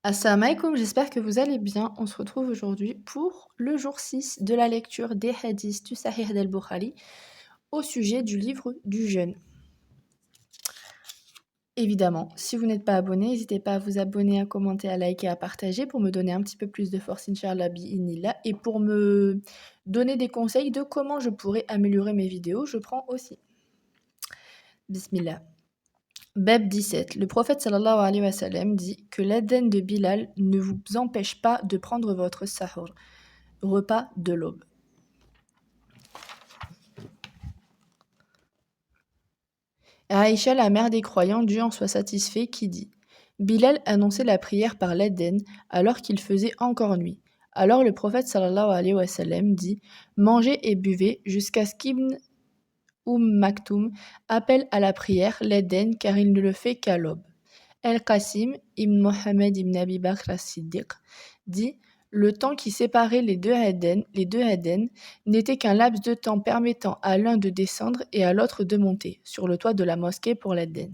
Assalamu alaikum, j'espère que vous allez bien. On se retrouve aujourd'hui pour le jour 6 de la lecture des hadiths du Sahih al-Bukhari au sujet du livre du jeûne. Évidemment, si vous n'êtes pas abonné, n'hésitez pas à vous abonner, à commenter, à liker, à partager pour me donner un petit peu plus de force, Inch'Allah, bi'inillah, et pour me donner des conseils de comment je pourrais améliorer mes vidéos, je prends aussi. Bismillah. Bab 17. Le prophète sallallahu alayhi wa sallam dit que l'adhan de Bilal ne vous empêche pas de prendre votre sahur, repas de l'aube. Aïcha, la mère des croyants, Dieu en soit satisfait, qui dit: Bilal annonçait la prière par l'adhan alors qu'il faisait encore nuit. Alors le prophète sallallahu alayhi wa sallam dit: Mangez et buvez jusqu'à ce qu'Ibn Maktoum appelle à la prière l'adhan car il ne le fait qu'à l'aube. El-Qasim ibn Mohammed ibn Abi Bakr as-Siddiq dit: Le temps qui séparait les deux Hadens n'était qu'un laps de temps permettant à l'un de descendre et à l'autre de monter sur le toit de la mosquée pour l'Aden.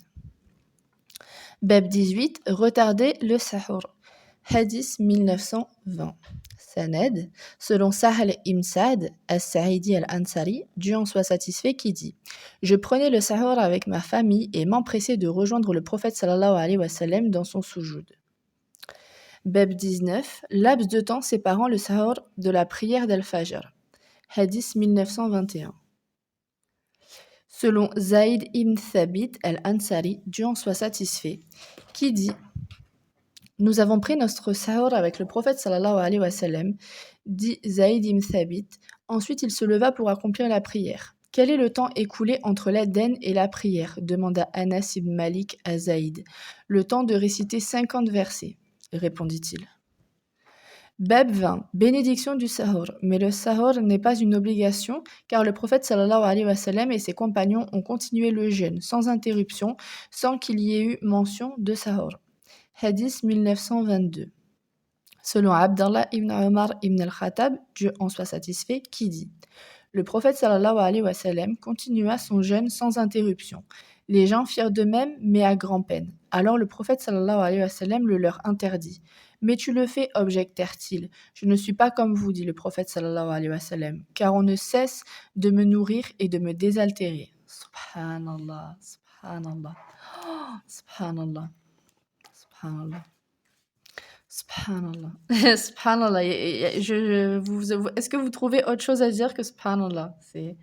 Bab 18. Retarder le sahur. Hadith 1920. Sanad, selon Sahl ibn Sa'd as-Sa'idi al-Ansari, Dieu en soit satisfait, qui dit: Je prenais le sahur avec ma famille et m'empressais de rejoindre le prophète sallallahu alayhi wa sallam dans son soujoud. Bab 19. Laps de temps séparant le sahur de la prière d'Al-Fajr. Hadith 1921. Selon Zaïd ibn Thabit al-Ansari, Dieu en soit satisfait, qui dit: Nous avons pris notre sahur avec le prophète sallallahu alayhi wa sallam, dit Zaïd ibn Thabit. Ensuite, il se leva pour accomplir la prière. Quel est le temps écoulé entre l'adhan et la prière demanda Anas ibn Malik à Zaïd. Le temps de réciter 50 versets, répondit-il. Bab 20. Bénédiction du sahur. Mais le sahur n'est pas une obligation, car le prophète sallallahu alayhi wa sallam et ses compagnons ont continué le jeûne sans interruption, sans qu'il y ait eu mention de sahur. Hadith 1922. Selon Abdallah ibn Omar ibn al-Khattab, Dieu en soit satisfait, qui dit: Le prophète sallallahu alayhi wa sallam continua son jeûne sans interruption. Les gens firent de même, mais à grand-peine. Alors le prophète sallallahu alayhi wa sallam le leur interdit. Mais tu le fais, objectèrent-ils. Je ne suis pas comme vous, dit le prophète sallallahu alayhi wa sallam, car on ne cesse de me nourrir et de me désaltérer. Subhanallah, subhanallah, subhanallah, subhanallah. Subhanallah. Subhanallah. Est-ce que vous trouvez autre chose à dire que Subhanallah? C'est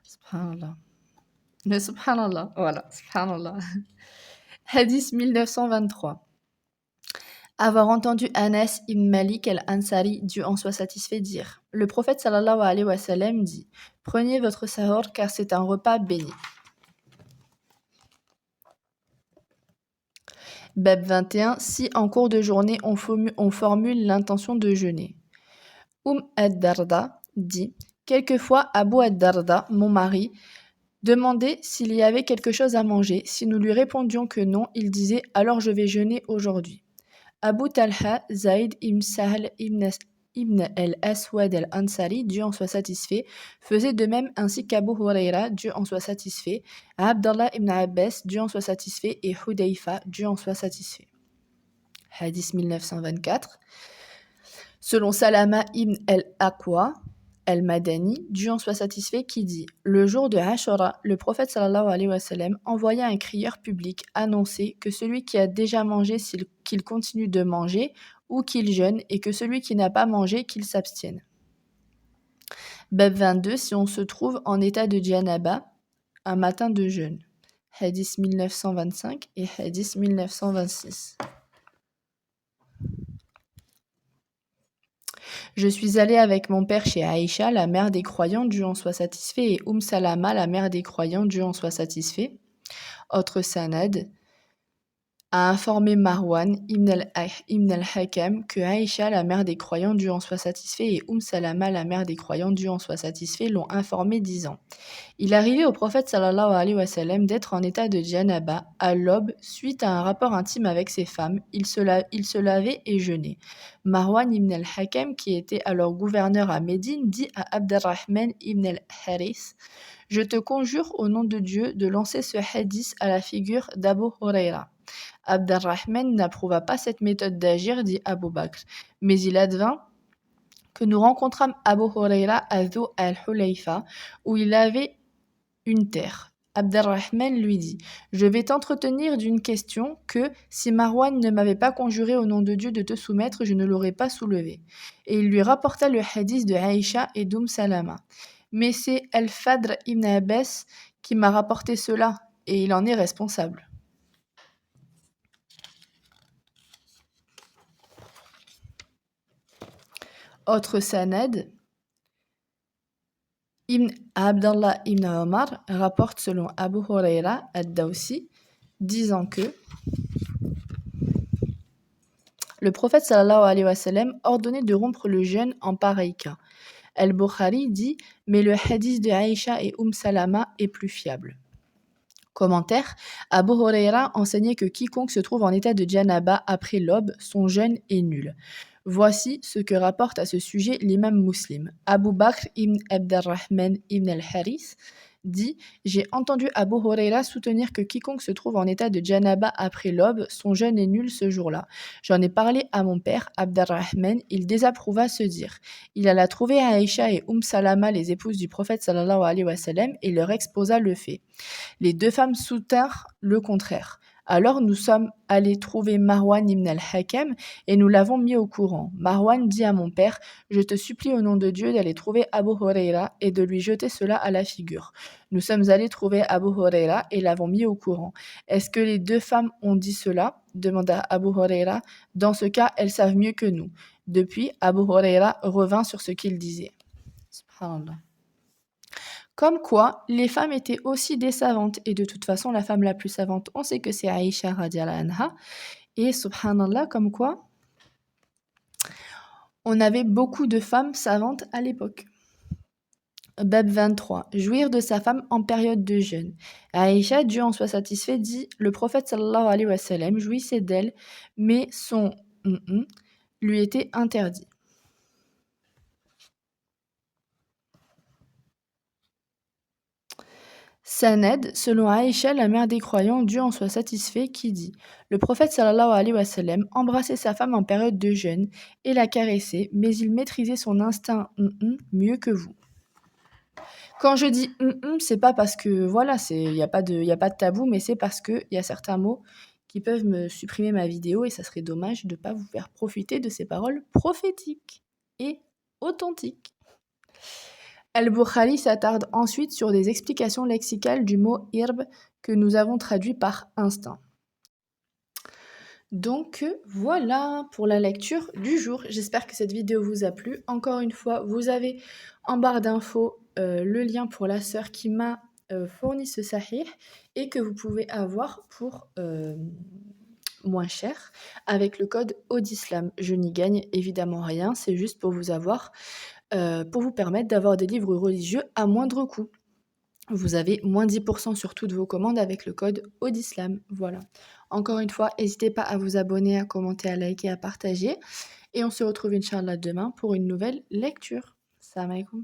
Subhanallah. Le Subhanallah. Voilà, Subhanallah. Hadith 1923. Avoir entendu Anas ibn Malik al-Ansari, Dieu en soit satisfait, dire: Le prophète sallallahu alayhi wa sallam dit: Prenez votre sahur car c'est un repas béni. Bab 21. Si en cours de journée on formule l'intention de jeûner. ad-Darda dit: Quelquefois Abu ad-Darda, mon mari, demandait s'il y avait quelque chose à manger. Si nous lui répondions que non, il disait: Alors je vais jeûner aujourd'hui. Abu Talha, Zaïd ibn Sahl ibn al-Aswad al-Ansari, Dieu en soit satisfait, faisait de même, ainsi qu'Abu Huraira, Dieu en soit satisfait, Abdallah ibn Abbas, Dieu en soit satisfait, et Hudayfa, Dieu en soit satisfait. Hadith 1924. Selon Salama ibn al-Aqwa al-Madani, Dieu en soit satisfait, qui dit: Le jour de Ashura, le prophète sallallahu alayhi wa sallam envoya un crieur public annoncer que celui qui a déjà mangé, qu'il continue de manger, ou qu'il jeûne, et que celui qui n'a pas mangé, qu'il s'abstienne. Bab 22. Si on se trouve en état de djanaba, un matin de jeûne. Hadith 1925 et Hadith 1926. Je suis allée avec mon père chez Aïcha, la mère des croyants, Dieu en soit satisfait, et Salama, la mère des croyants, Dieu en soit satisfait. Autre sanad a informé Marwan ibn al-Hakam que Aïcha, la mère des croyants, Dieu en soit satisfait, et Salama, la mère des croyants, Dieu en soit satisfait, l'ont informé, disant: Il arrivait au prophète sallallahu alayhi wa sallam d'être en état de djanaba à l'aube suite à un rapport intime avec ses femmes. Il se lavait et jeûnait. Marwan ibn al-Hakam, qui était alors gouverneur à Médine, dit à Abdurrahman ibn al-Harith: Je te conjure au nom de Dieu de lancer ce hadith à la figure d'Abu Huraira. Abderrahman n'approuva pas cette méthode d'agir, dit Abu Bakr, mais il advint que nous rencontrâmes Abu Huraira à Dhu al-Hulayfa, où il avait une terre. Abderrahman lui dit: Je vais t'entretenir d'une question que, si Marwan ne m'avait pas conjuré au nom de Dieu de te soumettre, je ne l'aurais pas soulevée. Et il lui rapporta le hadith de Aïcha et Salama. Mais c'est Al-Fadr ibn Abbas qui m'a rapporté cela, et il en est responsable. Autre sanad, Ibn Abdallah ibn Omar rapporte selon Abu Huraira ad-Dawsi, disant que le prophète sallallahu alayhi wa sallam ordonnait de rompre le jeûne en pareil cas. Al-Bukhari dit, mais le hadith de Aïcha et Salama est plus fiable. Commentaire, Abu Huraira enseignait que quiconque se trouve en état de janaba après l'aube, son jeûne est nul. Voici ce que rapporte à ce sujet l'imam Muslim. Abu Bakr ibn Abderrahman ibn al-Haris dit: J'ai entendu Abu Huraira soutenir que quiconque se trouve en état de janaba après l'aube, son jeûne est nul ce jour-là. J'en ai parlé à mon père, Abderrahman, il désapprouva ce dire. Il alla trouver Aïcha et Salama, les épouses du prophète sallallahu alayhi wa sallam, et leur exposa le fait. Les deux femmes soutinrent le contraire. Alors nous sommes allés trouver Marwan ibn al-Hakam et nous l'avons mis au courant. Marwan dit à mon père: Je te supplie au nom de Dieu d'aller trouver Abu Huraira et de lui jeter cela à la figure. Nous sommes allés trouver Abu Huraira et l'avons mis au courant. Est-ce que les deux femmes ont dit cela? Demanda Abu Huraira. Dans ce cas, elles savent mieux que nous. Depuis, Abu Huraira revint sur ce qu'il disait. Subhanallah. Comme quoi, les femmes étaient aussi des savantes. Et de toute façon, la femme la plus savante, on sait que c'est Aïcha radiallahu anha. Et subhanallah, comme quoi, on avait beaucoup de femmes savantes à l'époque. Bab 23. Jouir de sa femme en période de jeûne. Aïcha, Dieu en soit satisfait, dit: Le prophète sallallahu alayhi wa sallam jouissait d'elle, mais son lui était interdit. Sanad, selon Aïcha, la mère des croyants, Dieu en soit satisfait, qui dit: Le prophète sallallahu alayhi wa sallam embrassait sa femme en période de jeûne et la caressait, mais il maîtrisait son instinct mieux que vous. Quand je dis c'est pas parce que voilà, il n'y a pas de tabou, mais c'est parce qu'il y a certains mots qui peuvent me supprimer ma vidéo et ça serait dommage de ne pas vous faire profiter de ces paroles prophétiques et authentiques. Al-Bukhari s'attarde ensuite sur des explications lexicales du mot irb que nous avons traduit par instinct. Donc voilà pour la lecture du jour. J'espère que cette vidéo vous a plu. Encore une fois, vous avez en barre d'infos le lien pour la sœur qui m'a fourni ce sahih et que vous pouvez avoir pour moins cher avec le code ODISLAM. Je n'y gagne évidemment rien, c'est juste pour vous avoir, pour vous permettre d'avoir des livres religieux à moindre coût. Vous avez moins 10% sur toutes vos commandes avec le code ODISLAM. Voilà. Encore une fois, n'hésitez pas à vous abonner, à commenter, à liker, à partager. Et on se retrouve, Inch'Allah, demain pour une nouvelle lecture. Salam alaikum.